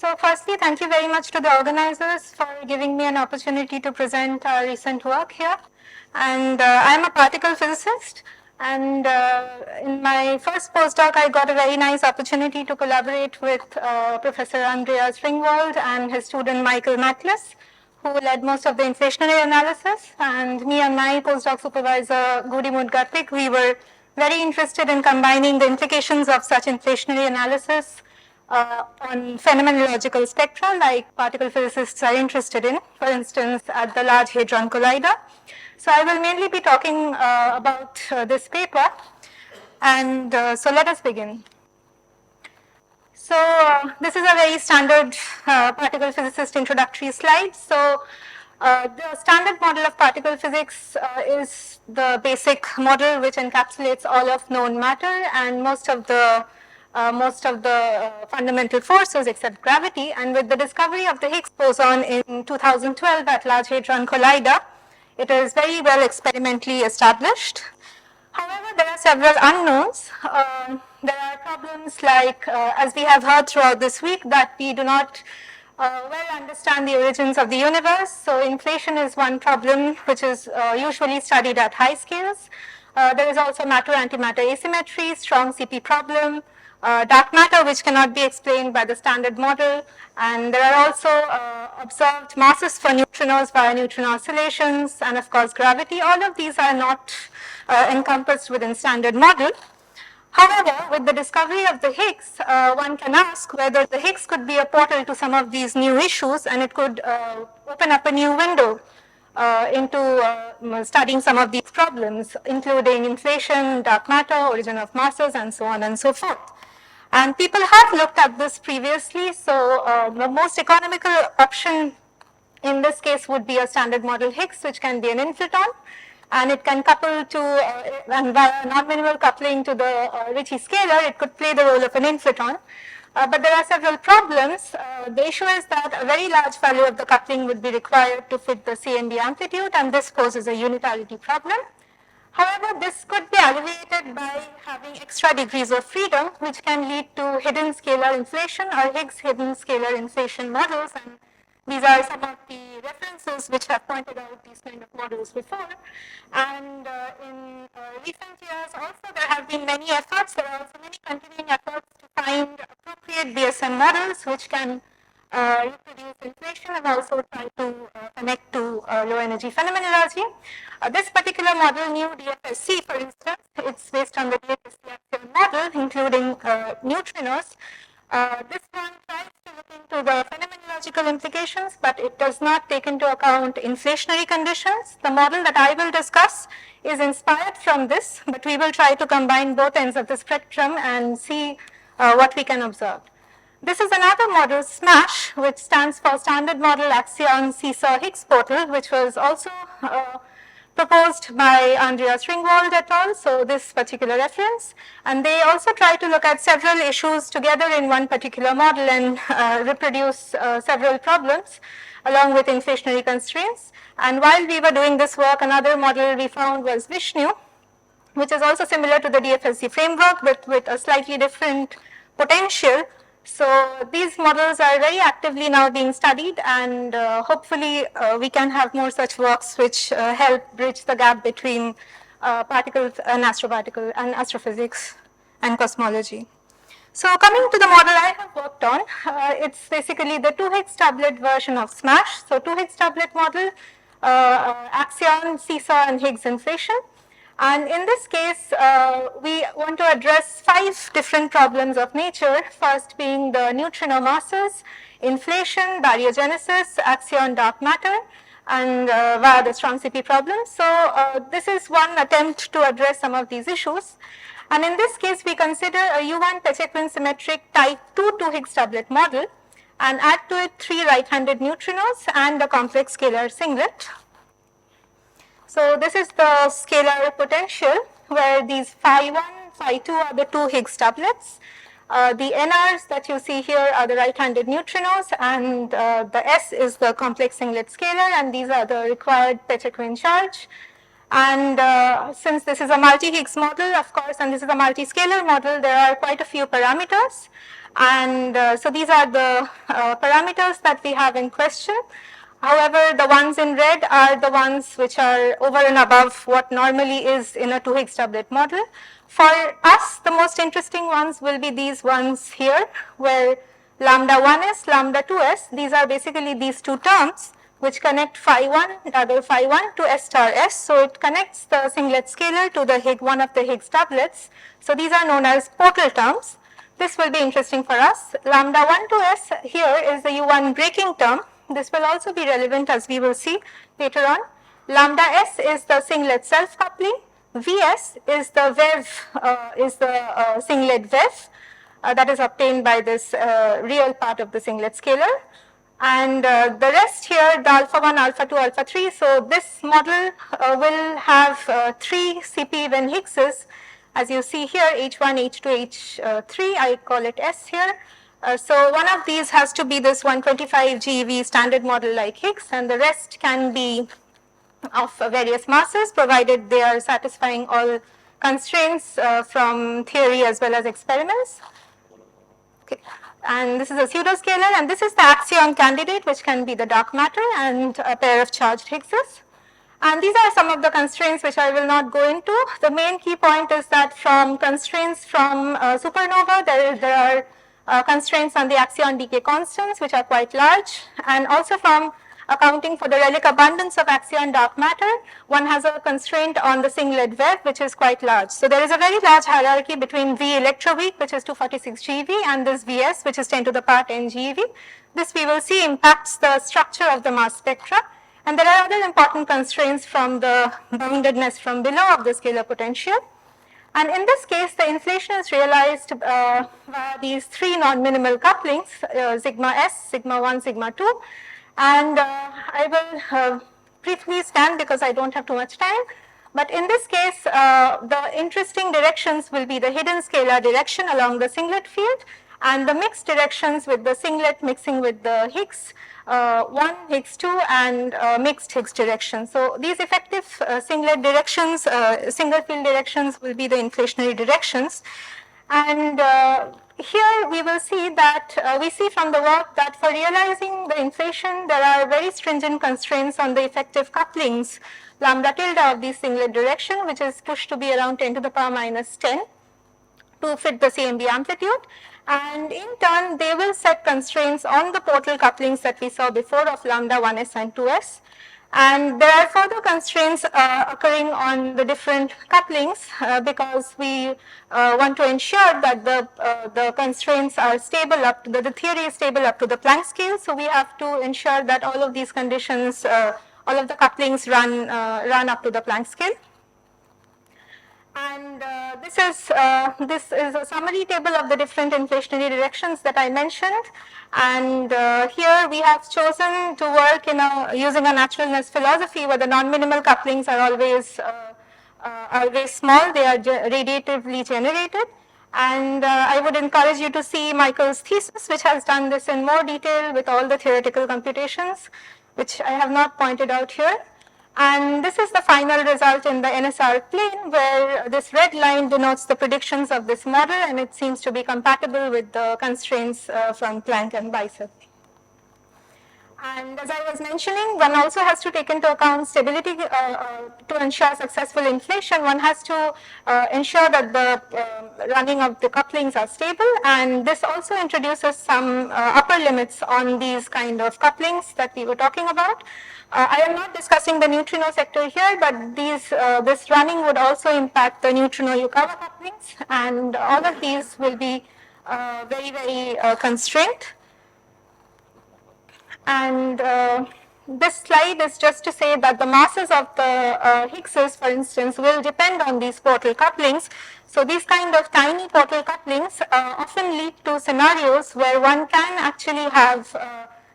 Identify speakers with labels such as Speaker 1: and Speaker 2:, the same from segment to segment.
Speaker 1: So firstly, thank you very much to the organizers for giving me an opportunity to present our recent work here. And I'm a particle physicist. And in my first postdoc, I got a very nice opportunity to collaborate with Professor Andreas Ringwald and his student Michael Matlis, who led most of the inflationary analysis. And me and my postdoc supervisor, Gudimund Gatwig, we were very interested in combining the implications of such inflationary analysis on phenomenological spectra like particle physicists are interested in, for instance, at the Large Hadron Collider. So I will mainly be talking about this paper, and so let us begin. So this is a very standard particle physicist introductory slide. So the standard model of particle physics is the basic model which encapsulates all of known matter and most of the fundamental forces except gravity. And with the discovery of the Higgs boson in 2012 at Large Hadron Collider, it is very well experimentally established. However, there are several unknowns. There are problems like, as we have heard throughout this week, that we do not well understand the origins of the universe. So inflation is one problem which is usually studied at high scales. There is also matter-antimatter asymmetry, strong CP problem, dark matter which cannot be explained by the standard model, and there are also observed masses for neutrinos via neutron oscillations, and of course gravity. All of these are not encompassed within standard model. However, with the discovery of the Higgs, one can ask whether the Higgs could be a portal to some of these new issues, and it could open up a new window into studying some of these problems, including inflation, dark matter, origin of masses, and so on and so forth. And people have looked at this previously, so the most economical option in this case would be a standard model Higgs, which can be an inflaton, and it can couple to, and via non-minimal coupling to the Ricci scalar, it could play the role of an inflaton. But there are several problems. The issue is that a very large value of the coupling would be required to fit the CMB amplitude, and this poses a unitarity problem. However, this could be alleviated by having extra degrees of freedom, which can lead to hidden scalar inflation or Higgs hidden scalar inflation models. And these are some of the references which have pointed out these kind of models before. And in recent years also there have been many efforts, there are also many continuing efforts to find appropriate BSM models which can reproduce inflation and also try to connect to low energy phenomenology. This particular model, new DFSC for instance, it's based on the DFSC axion model including neutrinos. This one tries to look into the phenomenological implications, but it does not take into account inflationary conditions. The model that I will discuss is inspired from this, but we will try to combine both ends of the spectrum and see what we can observe. This is another model, SMASH, which stands for Standard Model Axion Seesaw Higgs Portal, which was also proposed by Andreas Ringwald et al., so this particular reference. And they also try to look at several issues together in one particular model and reproduce several problems along with inflationary constraints. And while we were doing this work, another model we found was Vishnu, which is also similar to the DFSC framework, but with a slightly different potential. So these models are very actively now being studied, and hopefully we can have more such works which help bridge the gap between particles and astrophysics and cosmology. So coming to the model I have worked on, it's basically the 2 Higgs tablet version of SMASH. So 2 Higgs tablet model, axion, seesaw, and Higgs inflation. And in this case, we want to address 5 different problems of nature, first being the neutrino masses, inflation, baryogenesis, axion dark matter, and via the strong CP problem. So this is one attempt to address some of these issues. And in this case, we consider a U1 Pechequin symmetric type 2 Higgs tablet model and add to it 3 right-handed neutrinos and a complex scalar singlet. So this is the scalar potential where these phi 1, phi 2 are the 2 Higgs tablets. The NRs that you see here are the right-handed neutrinos, and the S is the complex singlet scalar, and these are the required Pechequin charge. And since this is a multi-Higgs model, of course, and this is a multi-scalar model, there are quite a few parameters. And so these are the parameters that we have in question. However, the ones in red are the ones which are over and above what normally is in a 2 Higgs doublet model. For us, the most interesting ones will be these ones here, where lambda 1s, lambda 2s, these are basically these two terms which connect phi 1, double phi 1 to S star S. So it connects the singlet scalar to the one of the Higgs doublets. So these are known as portal terms. This will be interesting for us. Lambda 1 to S here is the U1 breaking term. This will also be relevant, as we will see later on. Lambda S is the singlet self coupling. Vs is the singlet VEV that is obtained by this real part of the singlet scalar. And the rest here, the alpha 1, alpha 2, alpha 3. So this model will have 3 CP when Higgses, as you see here, H1, H2, H3, I call it S here. So one of these has to be this 125 GeV standard model like Higgs, and the rest can be of various masses, provided they are satisfying all constraints from theory as well as experiments. Okay. And this is a pseudoscalar, and this is the axion candidate, which can be the dark matter and a pair of charged Higgses. And these are some of the constraints which I will not go into. The main key point is that from constraints from supernova, there are constraints on the axion decay constants, which are quite large, and also from accounting for the relic abundance of axion dark matter, one has a constraint on the singlet VEV, which is quite large. So there is a very large hierarchy between V electroweak, which is 246 GeV, and this Vs, which is 10 to the power 10 GeV. This we will see impacts the structure of the mass spectra. And there are other important constraints from the boundedness from below of the scalar potential. And in this case, the inflation is realized via these 3 non-minimal couplings, sigma S, sigma 1, sigma 2. And I will briefly scan because I don't have too much time. But in this case, the interesting directions will be the hidden scalar direction along the singlet field, and the mixed directions with the singlet mixing with the Higgs 1, Higgs 2, and mixed Higgs direction. So these effective singlet directions, single field directions will be the inflationary directions. And here we will see that we see from the work that for realizing the inflation, there are very stringent constraints on the effective couplings, lambda tilde of the singlet direction, which is pushed to be around 10 to the power minus 10 to fit the CMB amplitude. And in turn, they will set constraints on the portal couplings that we saw before of lambda 1s and 2s. And there are further constraints occurring on the different couplings because we want to ensure that the constraints are stable up to the theory is stable up to the Planck scale. So we have to ensure that all of these conditions, all of the couplings run up to the Planck scale. And this is a summary table of the different inflationary directions that I mentioned. And here we have chosen to work using a naturalness philosophy where the non-minimal couplings are always small. They are radiatively generated. And I would encourage you to see Michael's thesis, which has done this in more detail with all the theoretical computations, which I have not pointed out here. And this is the final result in the NSR plane, where this red line denotes the predictions of this model, and it seems to be compatible with the constraints from Planck and Bicep. And as I was mentioning, one also has to take into account stability to ensure successful inflation. One has to ensure that the running of the couplings are stable, and this also introduces some upper limits on these kind of couplings that we were talking about. I am not discussing the neutrino sector here, but this running would also impact the neutrino Yukawa couplings, and all of these will be very, very constrained. And this slide is just to say that the masses of the Higgses, for instance, will depend on these portal couplings. So these kind of tiny portal couplings often lead to scenarios where one can actually have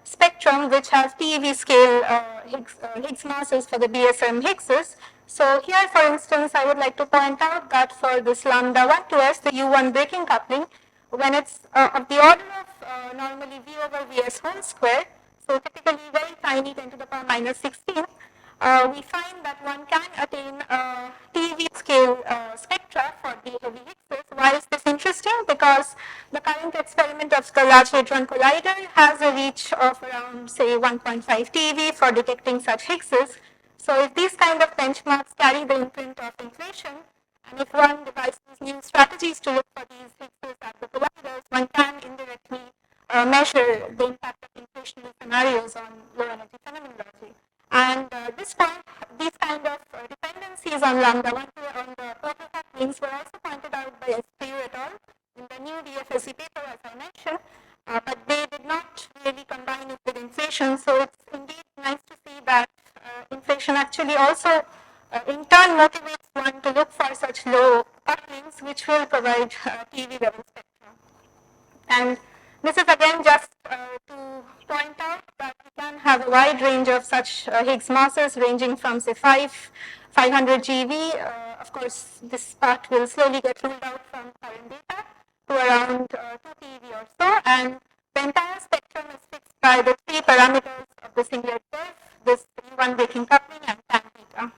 Speaker 1: spectrum which have TeV scale Higgs masses for the BSM Higgses. So here, for instance, I would like to point out that for this lambda 1 to S, the U1 breaking coupling, when it's of the order of normally V over Vs whole square, so typically very tiny 10 to the power minus 16, we find that one can attain TeV scale spectra for the heavy Higgses, whilst this interesting interesting because the current experiment of the Large Hadron Collider has a reach of around, say, 1.5 TeV for detecting such Higgses. So if these kind of benchmarks carry the imprint of inflation, and if one devises new strategies to look for these Higgses at the colliders, one can indirectly measure the impact of inflationary scenarios on low energy phenomenology. And these kind of dependencies on lambda 1 on the total couplings were also pointed out by SPU et al. In the new DFSE paper, as I mentioned, but they did not really combine it with inflation. So it's indeed nice to see that inflation actually also in turn motivates one to look for such low couplings, which will provide TeV level spectra. And this is again just to point out that we can have a wide range of such Higgs masses ranging from say 500 GeV. Of course, this part will slowly get ruled out from current data to around 2 TeV or so. And the entire spectrum is fixed by the three parameters of the singlet curve, this one breaking coupling and tan theta.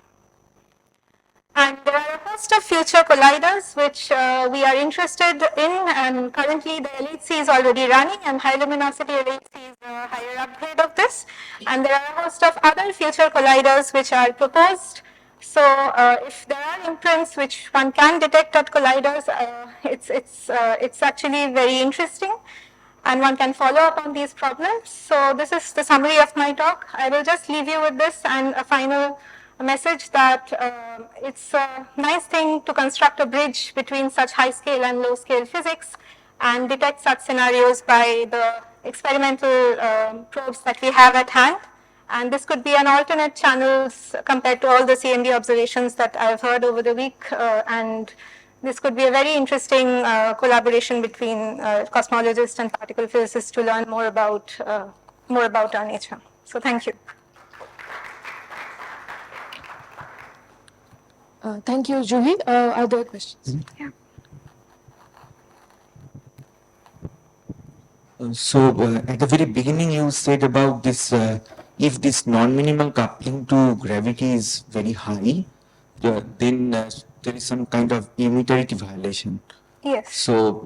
Speaker 1: And there are a host of future colliders which we are interested in, and currently the LHC is already running, and high luminosity LHC is a higher upgrade of this. And there are a host of other future colliders which are proposed. So if there are imprints which one can detect at colliders, it's actually very interesting, and one can follow up on these problems. So this is the summary of my talk. I will just leave you with this and a final message that it's a nice thing to construct a bridge between such high scale and low scale physics and detect such scenarios by the experimental probes that we have at hand. And this could be an alternate channels compared to all the CMB observations that I've heard over the week, and this could be a very interesting collaboration between cosmologists and particle physicists to learn more about our nature. So thank you.
Speaker 2: Thank you, Juhi. Are there questions?
Speaker 1: Yeah.
Speaker 3: At the very beginning, you said about this, if this non-minimal coupling to gravity is very high, then there is some kind of unitarity violation.
Speaker 1: Yes.
Speaker 3: So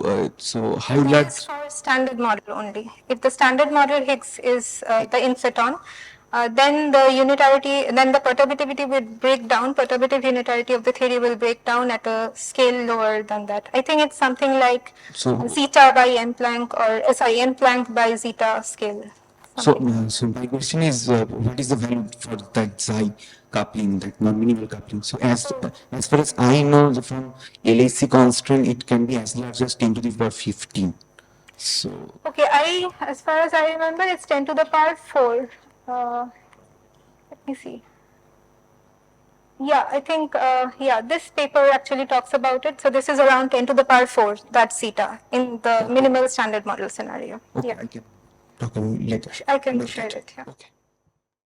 Speaker 3: how
Speaker 1: That
Speaker 3: large?
Speaker 1: is for standard model only. If the standard model Higgs is the inflaton, then the unitarity, then the perturbativity will break down. Perturbative unitarity of the theory will break down at a scale lower than that. I think it's something like zeta by n Planck, or n Planck by zeta scale.
Speaker 3: So my question is, what is the value for that psi coupling, that non-minimal coupling? So as far as I know, from LHC constant, it can be as large as 10 to the power 15. So
Speaker 1: okay, as far as I remember, it's 10 to the power 4. Let me see. Yeah, I think, this paper actually talks about it. So this is around 10 to the power 4, that's zeta, in the minimal standard model scenario.
Speaker 3: okay,
Speaker 1: Yeah.
Speaker 3: I can talk about it later.
Speaker 1: I can share it, yeah.
Speaker 3: Okay.